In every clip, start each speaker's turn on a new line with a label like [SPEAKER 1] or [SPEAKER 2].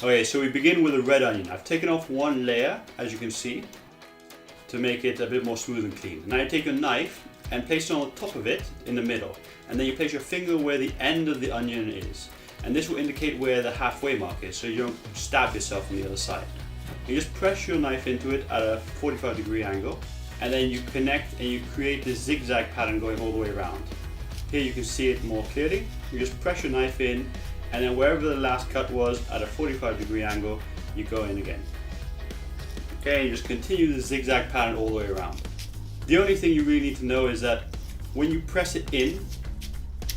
[SPEAKER 1] Okay, so we begin with a red onion. I've taken off one layer, as you can see, to make it a bit more smooth and clean. Now you take a knife and place it on top of it in the middle. And then you place your finger where the end of the onion is. And this will indicate where the halfway mark is, so you don't stab yourself on the other side. You just press your knife into it at a 45-degree angle. And then you connect and you create this zigzag pattern going all the way around. Here you can see it more clearly. You just press your knife in, and then wherever the last cut was at a 45-degree angle, you go in again. Okay, you just continue the zigzag pattern all the way around. The only thing you really need to know is that when you press it in,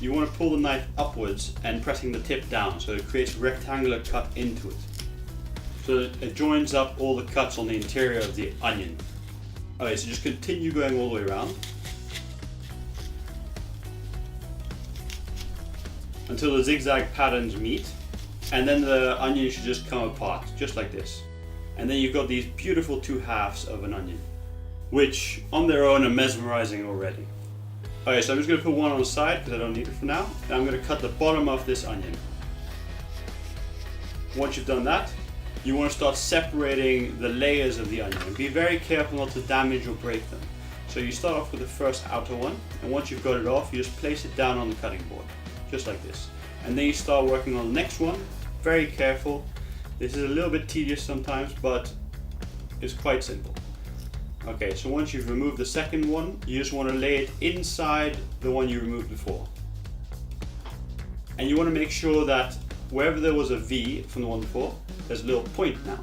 [SPEAKER 1] you want to pull the knife upwards and pressing the tip down, so it creates a rectangular cut into it. So that it joins up all the cuts on the interior of the onion. Okay, so just continue going all the way around until the zigzag patterns meet, and then the onion should just come apart, just like this. And then you've got these beautiful two halves of an onion, which on their own are mesmerizing already. Okay, so I'm just going to put one on the side because I don't need it for now, and I'm going to cut the bottom of this onion. Once you've done that, you want to start separating the layers of the onion, and be very careful not to damage or break them. So you start off with the first outer one, and once you've got it off, you just place it down on the cutting board, just like this. And then you start working on the next one, very careful. This is a little bit tedious sometimes, but it's quite simple. Okay, so once you've removed the second one, you just want to lay it inside the one you removed before. And you want to make sure that wherever there was a V from the one before, there's a little point now.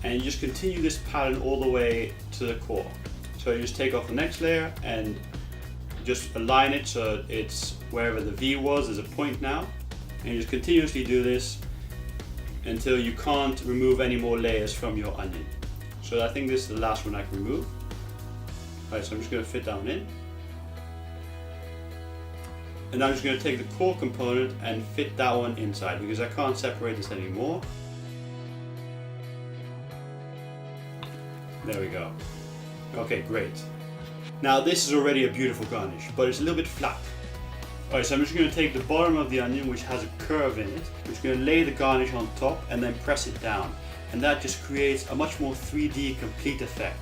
[SPEAKER 1] And you just continue this pattern all the way to the core. So you just take off the next layer and just align it so it's wherever the V was, there's a point now. And you just continuously do this until you can't remove any more layers from your onion. So I think this is the last one I can remove. Alright, so I'm just going to fit that one in. And now I'm just going to take the core component and fit that one inside because I can't separate this anymore. There we go. Okay, great. Now this is already a beautiful garnish, but it's a little bit flat. Alright, so I'm just going to take the bottom of the onion, which has a curve in it. I'm just going to lay the garnish on top and then press it down. And that just creates a much more 3D complete effect.